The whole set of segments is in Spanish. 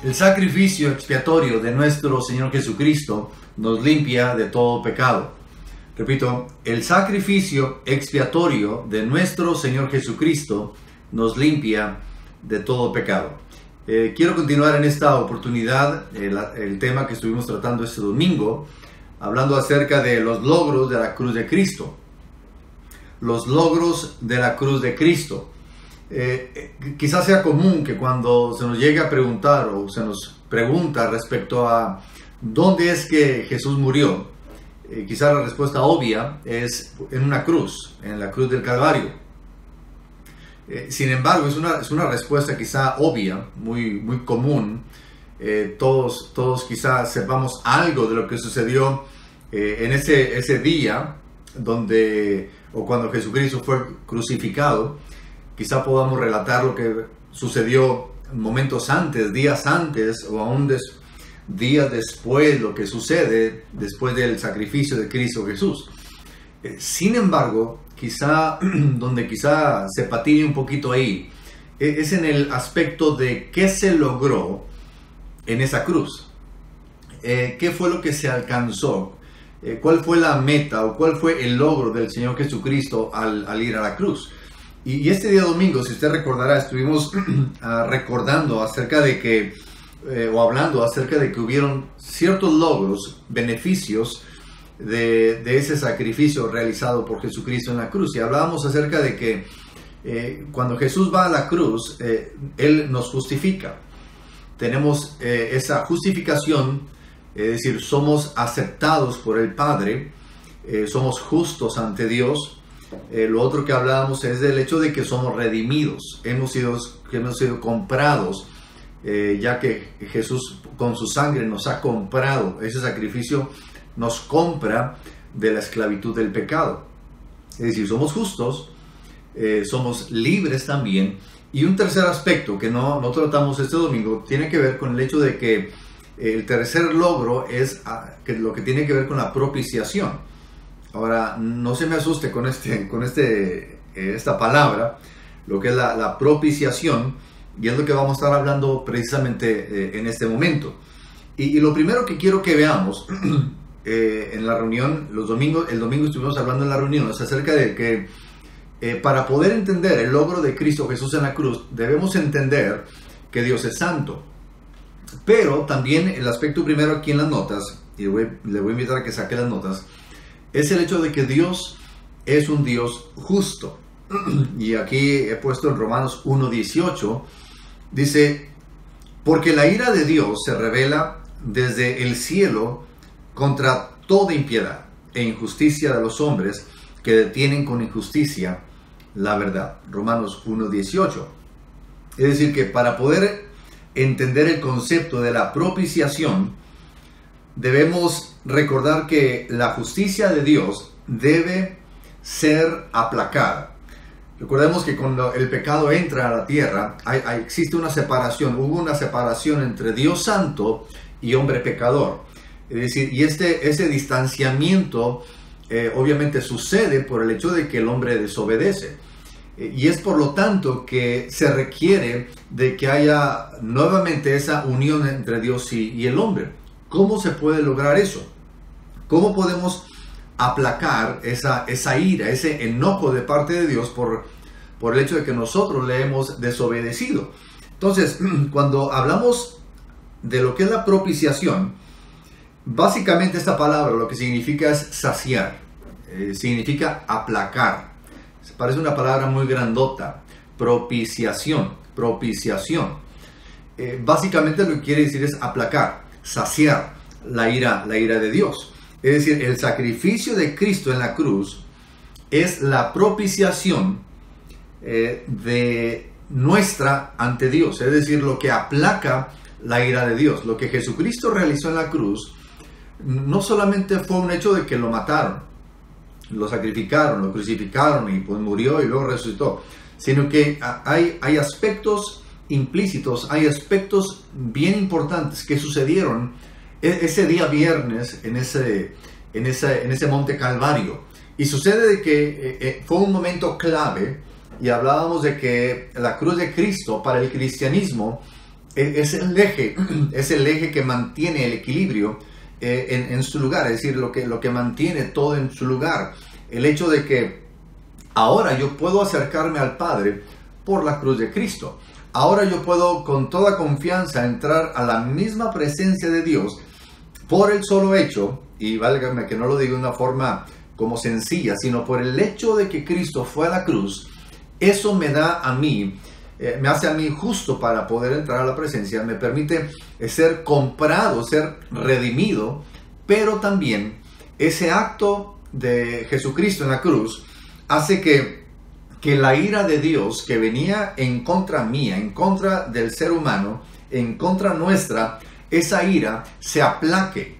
El sacrificio expiatorio de nuestro Señor Jesucristo nos limpia de todo pecado. Repito, el sacrificio expiatorio de nuestro Señor Jesucristo nos limpia de todo pecado. Quiero continuar en esta oportunidad el tema que estuvimos tratando este domingo, hablando acerca de los logros de la cruz de Cristo. Los logros de la cruz de Cristo. Quizás sea común que cuando se nos llegue a preguntar o se nos pregunta respecto a dónde es que Jesús murió, quizás la respuesta obvia es en una cruz, en la cruz del Calvario. Sin embargo, es una respuesta quizá obvia, muy común. Todos quizás sepamos algo de lo que sucedió en ese día o cuando Jesucristo fue crucificado. Quizá podamos relatar lo que sucedió momentos antes, días antes, o aún días después, lo que sucede después del sacrificio de Cristo Jesús. Sin embargo, donde quizá se patine un poquito ahí, es en el aspecto de qué se logró en esa cruz. ¿Qué fue lo que se alcanzó? ¿Cuál fue la meta o cuál fue el logro del Señor Jesucristo al ir a la cruz? Y este día domingo, si usted recordará, estuvimos recordando acerca de que, o hablando acerca de que hubieron ciertos logros, beneficios de ese sacrificio realizado por Jesucristo en la cruz. Y hablábamos acerca de que cuando Jesús va a la cruz, Él nos justifica. Tenemos esa justificación, es decir, somos aceptados por el Padre, somos justos ante Dios. Lo otro que hablábamos es del hecho de que somos redimidos, hemos sido comprados, ya que Jesús con su sangre nos ha comprado. Ese sacrificio nos compra de la esclavitud del pecado. Es decir, somos justos, somos libres también. Y un tercer aspecto que no tratamos este domingo tiene que ver con el hecho de que el tercer logro es lo que tiene que ver con la propiciación. Ahora, no se me asuste con esta palabra, lo que es la propiciación, y es lo que vamos a estar hablando precisamente en este momento. Y lo primero que quiero que veamos en la reunión, el domingo estuvimos hablando en la reunión, es acerca de que para poder entender el logro de Cristo Jesús en la cruz, debemos entender que Dios es santo. Pero también el aspecto primero aquí en las notas, y le voy a invitar a que saque las notas, es el hecho de que Dios es un Dios justo. Y aquí he puesto en Romanos 1:18, dice: porque la ira de Dios se revela desde el cielo contra toda impiedad e injusticia de los hombres que detienen con injusticia la verdad. Romanos 1:18. Es decir, que para poder entender el concepto de la propiciación, debemos recordar que la justicia de Dios debe ser aplacada. Recordemos que cuando el pecado entra a la tierra, existe una separación, hubo una separación entre Dios santo y hombre pecador. Es decir, y ese distanciamiento obviamente sucede por el hecho de que el hombre desobedece. Y es por lo tanto que se requiere de que haya nuevamente esa unión entre Dios y el hombre. ¿Cómo se puede lograr eso? ¿Cómo podemos aplacar esa ira, ese enojo de parte de Dios por el hecho de que nosotros le hemos desobedecido? Entonces, cuando hablamos de lo que es la propiciación, básicamente esta palabra lo que significa es saciar, significa aplacar. Se parece una palabra muy grandota, propiciación. Básicamente lo que quiere decir es aplacar, saciar la ira de Dios. Es decir, el sacrificio de Cristo en la cruz es la propiciación de nuestra ante Dios. Es decir, lo que aplaca la ira de Dios. Lo que Jesucristo realizó en la cruz no solamente fue un hecho de que lo mataron, lo sacrificaron, lo crucificaron y pues murió y luego resucitó, sino que hay aspectos implícitos, hay aspectos bien importantes que sucedieron ese día viernes en ese monte Calvario. Y sucede de que fue un momento clave, y hablábamos de que la cruz de Cristo para el cristianismo es el eje que mantiene el equilibrio en su lugar, es decir, lo que mantiene todo en su lugar. El hecho de que ahora yo puedo acercarme al Padre por la cruz de Cristo. Ahora yo puedo con toda confianza entrar a la misma presencia de Dios por el solo hecho, y válgame que no lo digo de una forma como sencilla, sino por el hecho de que Cristo fue a la cruz. Eso me da a mí, me hace a mí justo para poder entrar a la presencia, me permite ser comprado, ser redimido, pero también ese acto de Jesucristo en la cruz hace que la ira de Dios que venía en contra mía, en contra del ser humano, en contra nuestra, esa ira se aplaque,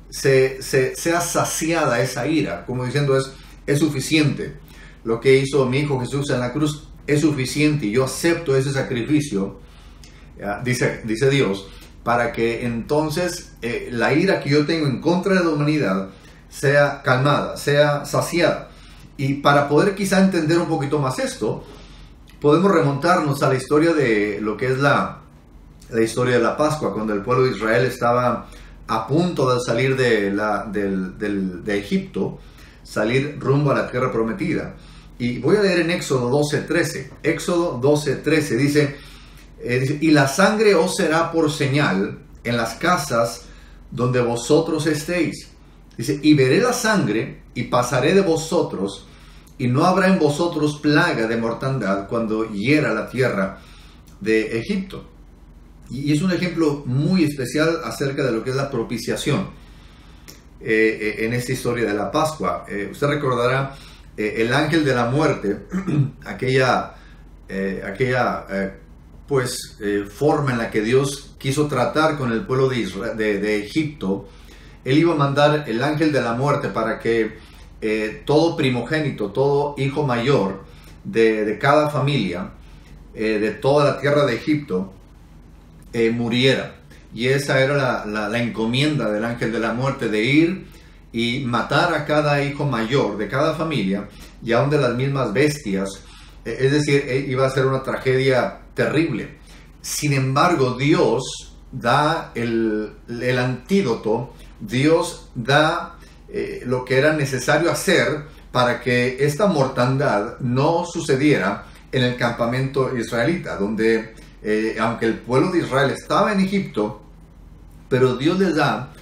sea saciada esa ira, como diciendo es suficiente. Lo que hizo mi Hijo Jesús en la cruz es suficiente y yo acepto ese sacrificio, dice Dios, para que entonces la ira que yo tengo en contra de la humanidad sea calmada, sea saciada. Y para poder quizá entender un poquito más esto, podemos remontarnos a la historia de lo que es la historia de la Pascua, cuando el pueblo de Israel estaba a punto de salir de Egipto, salir rumbo a la tierra prometida. Y voy a leer en Éxodo 12:13. Éxodo 12:13 dice, y la sangre os será por señal en las casas donde vosotros estéis. Dice, y veré la sangre y pasaré de vosotros, y no habrá en vosotros plaga de mortandad cuando hiera la tierra de Egipto. Y es un ejemplo muy especial acerca de lo que es la propiciación en esta historia de la Pascua. Usted recordará el ángel de la muerte, aquella forma en la que Dios quiso tratar con el pueblo de Egipto. Él iba a mandar el ángel de la muerte para que todo primogénito, todo hijo mayor de cada familia, de toda la tierra de Egipto, muriera. Y esa era la encomienda del ángel de la muerte, de ir y matar a cada hijo mayor de cada familia, y aún de las mismas bestias. Es decir, iba a ser una tragedia terrible. Sin embargo, Dios da el antídoto. Dios da lo que era necesario hacer para que esta mortandad no sucediera en el campamento israelita, donde aunque el pueblo de Israel estaba en Egipto, pero Dios les da,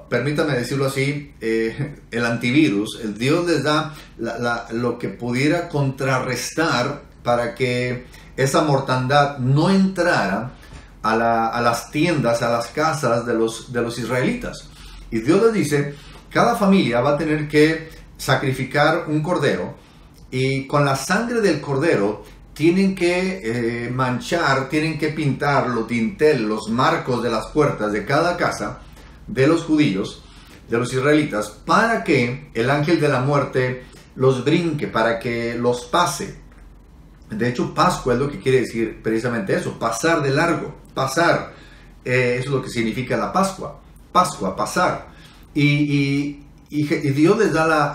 permítame decirlo así, el antivirus. Dios les da lo que pudiera contrarrestar para que esa mortandad no entrara a las tiendas, a las casas de los israelitas. Y Dios les dice, cada familia va a tener que sacrificar un cordero, y con la sangre del cordero tienen que manchar, tienen que pintar los dinteles, los marcos de las puertas de cada casa de los judíos, de los israelitas, para que el ángel de la muerte los brinque, para que los pase. De hecho, Pascua es lo que quiere decir precisamente eso, pasar de largo, pasar. Eso es lo que significa la Pascua, pasar. Y Dios les da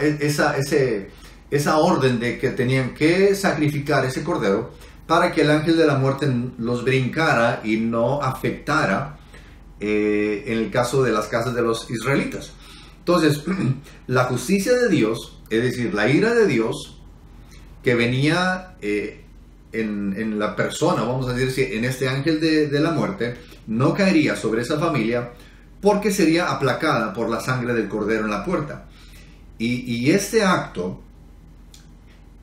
esa orden de que tenían que sacrificar ese cordero para que el ángel de la muerte los brincara y no afectara en el caso de las casas de los israelitas. Entonces, la justicia de Dios, es decir, la ira de Dios que venía en la persona, vamos a decir, en este ángel de la muerte, no caería sobre esa familia, porque sería aplacada por la sangre del cordero en la puerta. Y este acto,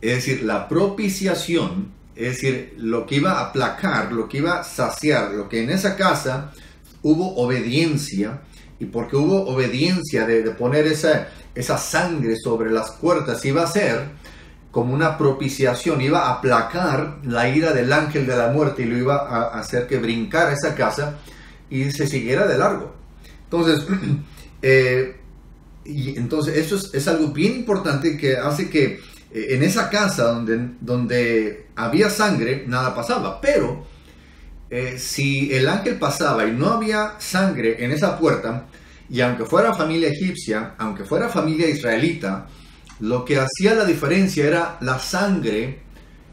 es decir, la propiciación, es decir, lo que iba a aplacar, lo que iba a saciar, lo que en esa casa hubo obediencia, y porque hubo obediencia de poner esa sangre sobre las puertas, iba a ser como una propiciación, iba a aplacar la ira del ángel de la muerte y lo iba a hacer que brincara esa casa y se siguiera de largo. Entonces, eso es algo bien importante que hace que en esa casa donde había sangre, nada pasaba. Pero si el ángel pasaba y no había sangre en esa puerta, y aunque fuera familia egipcia, aunque fuera familia israelita, lo que hacía la diferencia era la sangre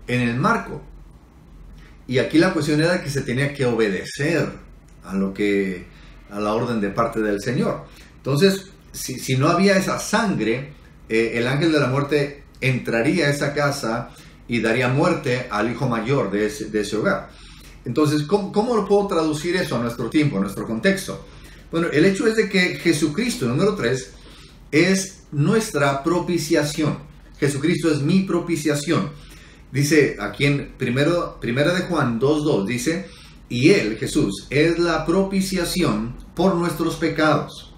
en el marco. Y aquí la cuestión era que se tenía que obedecer a la orden de parte del Señor. Entonces, si no había esa sangre, el ángel de la muerte entraría a esa casa y daría muerte al hijo mayor de ese hogar. Entonces, ¿cómo lo puedo traducir eso a nuestro tiempo, a nuestro contexto? Bueno, el hecho es de que Jesucristo, número 3, es nuestra propiciación. Jesucristo es mi propiciación. Dice aquí en primera de Juan 2:2, dice, y Él, Jesús, es la propiciación por nuestros pecados.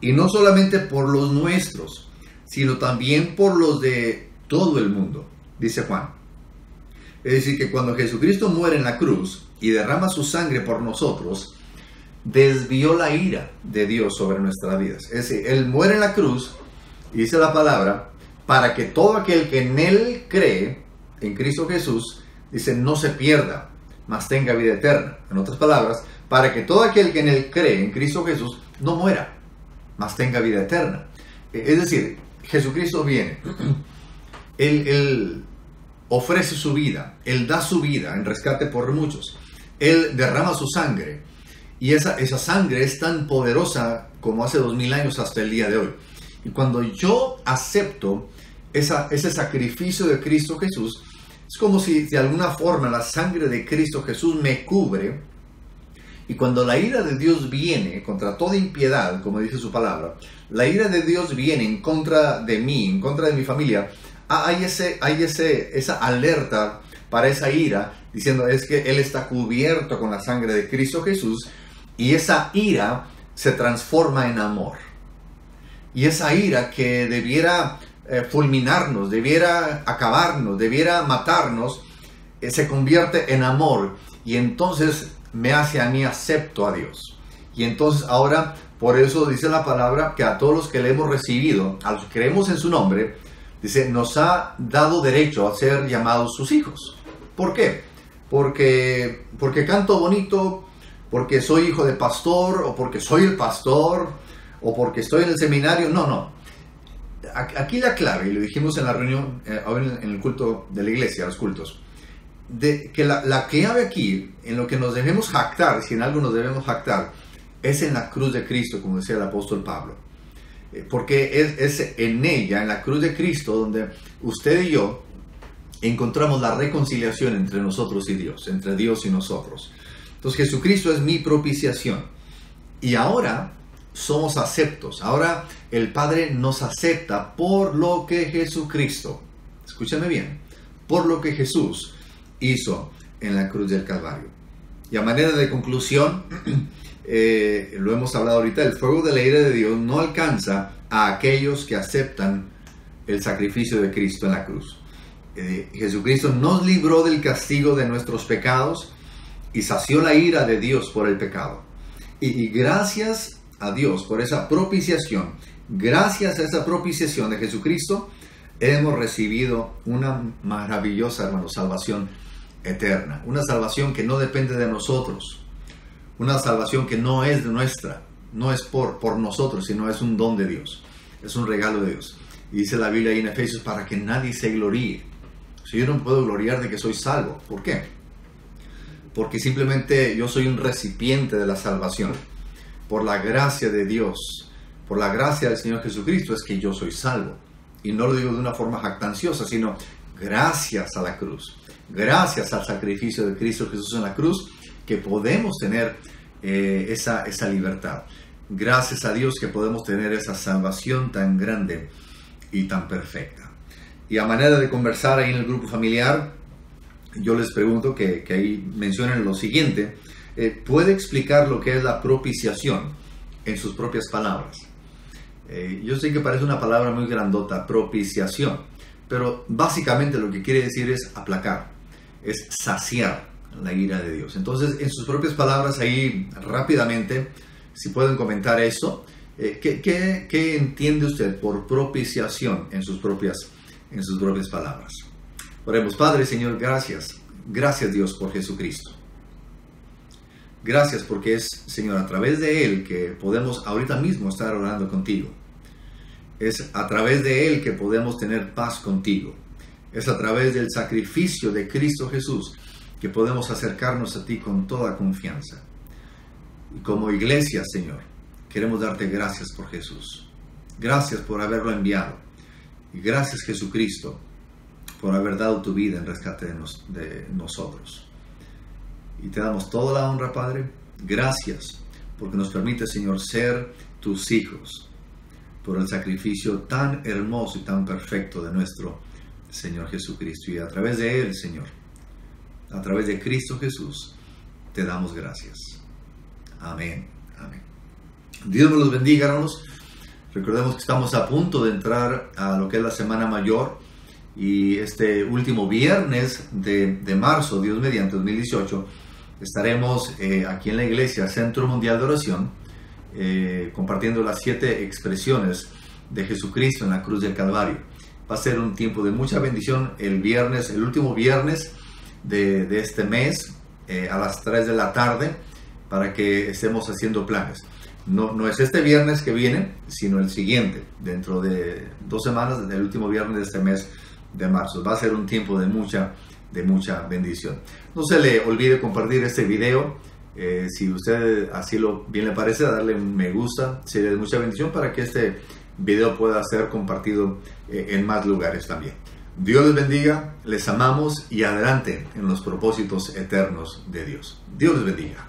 Y no solamente por los nuestros, sino también por los de todo el mundo, dice Juan. Es decir, que cuando Jesucristo muere en la cruz y derrama su sangre por nosotros, desvió la ira de Dios sobre nuestras vidas. Es decir, Él muere en la cruz, y dice la palabra, para que todo aquel que en Él cree, en Cristo Jesús, dice, no se pierda, mas tenga vida eterna. En otras palabras, para que todo aquel que en Él cree, en Cristo Jesús, no muera, mas tenga vida eterna. Es decir, Jesucristo viene, Él ofrece su vida, Él da su vida en rescate por muchos, Él derrama su sangre, y esa sangre es tan poderosa como hace 2000 años hasta el día de hoy. Y cuando yo acepto ese sacrificio de Cristo Jesús, es como si de alguna forma la sangre de Cristo Jesús me cubre, y cuando la ira de Dios viene contra toda impiedad, como dice su palabra, la ira de Dios viene en contra de mí, en contra de mi familia, hay esa alerta para esa ira, diciendo es que Él está cubierto con la sangre de Cristo Jesús, y esa ira se transforma en amor. Y esa ira que debiera fulminarnos, debiera acabarnos, debiera matarnos, se convierte en amor, y entonces me hace a mí acepto a Dios. Y entonces ahora, por eso dice la palabra que a todos los que le hemos recibido, a los que creemos en su nombre, dice, nos ha dado derecho a ser llamados sus hijos. ¿Por qué? Porque canto bonito, porque soy hijo de pastor, o porque soy el pastor, o porque estoy en el seminario. No. Aquí la clave, y lo dijimos en la reunión, en el culto de la iglesia, los cultos, de que la clave aquí, en lo que nos debemos jactar, si en algo nos debemos jactar, es en la cruz de Cristo, como decía el apóstol Pablo. Porque es en ella, en la cruz de Cristo, donde usted y yo encontramos la reconciliación entre nosotros y Dios, entre Dios y nosotros. Entonces Jesucristo es mi propiciación. Y ahora somos aceptos. Ahora el Padre nos acepta por lo que Jesucristo, escúchame bien, por lo que Jesús hizo en la cruz del Calvario. Y a manera de conclusión, lo hemos hablado ahorita, el fuego de la ira de Dios no alcanza a aquellos que aceptan el sacrificio de Cristo en la cruz. Jesucristo nos libró del castigo de nuestros pecados y sació la ira de Dios por el pecado. Y gracias a Dios por esa propiciación, gracias a esa propiciación de Jesucristo, hemos recibido una maravillosa, hermano, salvación eterna. Una salvación que no depende de nosotros. Una salvación que no es nuestra, no es por nosotros, sino es un don de Dios, es un regalo de Dios. Y dice la Biblia ahí en Efesios, para que nadie se gloríe. Si yo no puedo gloriar de que soy salvo, ¿por qué? Porque simplemente yo soy un recipiente de la salvación. Por la gracia de Dios, por la gracia del Señor Jesucristo es que yo soy salvo. Y no lo digo de una forma jactanciosa, sino gracias a la cruz, gracias al sacrificio de Cristo Jesús en la cruz, que podemos tener esa libertad. Gracias a Dios que podemos tener esa salvación tan grande y tan perfecta. Y a manera de conversar ahí en el grupo familiar, yo les pregunto que ahí mencionen lo siguiente. ¿Puede explicar lo que es la propiciación en sus propias palabras? Yo sé que parece una palabra muy grandota, propiciación, pero básicamente lo que quiere decir es aplacar, es saciar la ira de Dios. Entonces, en sus propias palabras, ahí rápidamente, si pueden comentar esto, ¿qué entiende usted por propiciación en sus propias palabras? Oremos. Padre, Señor, gracias Dios por Jesucristo. Gracias porque es, Señor, a través de Él que podemos ahorita mismo estar orando contigo. Es a través de Él que podemos tener paz contigo. Es a través del sacrificio de Cristo Jesús que podemos acercarnos a ti con toda confianza. Y como iglesia, Señor, queremos darte gracias por Jesús. Gracias por haberlo enviado. Y gracias, Jesucristo, por haber dado tu vida en rescate de nosotros. Y te damos toda la honra, Padre. Gracias porque nos permite, Señor, ser tus hijos, por el sacrificio tan hermoso y tan perfecto de nuestro Señor Jesucristo. Y a través de Él, Señor, a través de Cristo Jesús, te damos gracias. Amén. Amén. Dios nos los bendiga, hermanos. Recordemos que estamos a punto de entrar a lo que es la Semana Mayor. Y este último viernes de marzo, Dios mediante 2018, estaremos aquí en la iglesia Centro Mundial de Oración, compartiendo las 7 expresiones de Jesucristo en la cruz del Calvario. Va a ser un tiempo de mucha bendición el viernes, el último viernes de este mes, a las 3 de la tarde, para que estemos haciendo planes. No es este viernes que viene, sino el siguiente, dentro de 2 semanas, el último viernes de este mes de marzo. Va a ser un tiempo de mucha bendición. No se le olvide compartir este video. Si usted así bien le parece, darle un me gusta, sería de mucha bendición para que este video pueda ser compartido en más lugares también. Dios les bendiga, les amamos y adelante en los propósitos eternos de Dios. Dios les bendiga.